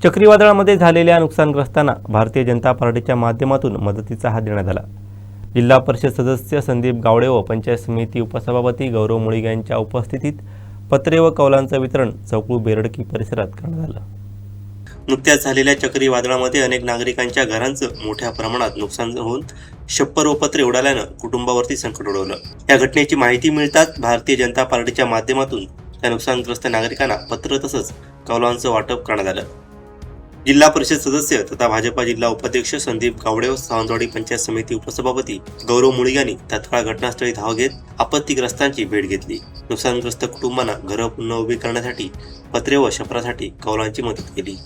चक्रीवादळामध्ये झालेल्या नुकसानग्रस्तांना भारतीय जनता पार्टीच्या माध्यमातून मदतीचा हात देण्यात आला। जिल्हा परिषद सदस्य संदीप गावडे व पंचायत समिती उपसभापती गौरव मुळीग यांच्या उपस्थितीत पत्रे व कौलांचं वितरण चौकू बेरडकी परिसरात करण्यात आलं। नुकत्याच झालेल्या चक्रीवादळामध्ये अनेक नागरिकांच्या घरांचं मोठ्या प्रमाणात नुकसान होऊन छप्पर व पत्रे उडाल्यानं कुटुंबावरती संकट ओढवलं। या घटनेची माहिती मिळताच भारतीय जनता पार्टीच्या माध्यमातून त्या नुकसानग्रस्त नागरिकांना पत्र तसंच कौलांचं वाटप करण्यात आलं। जिल्हा परिषद सदस्य तथा भाजपा जिल्हा उपाध्यक्ष संदीप गावडे व सावंतवाडी पंचायत समिती उपसभापती गौरव मुळीग यांनी तात्काळ घटनास्थळी धाव घेत आपत्तीग्रस्तांची भेट घेतली। नुकसानग्रस्त कुटुंबांना घरं पुन्हा उभी करण्यासाठी पत्रे व छपरासाठी कौलांची मदत केली।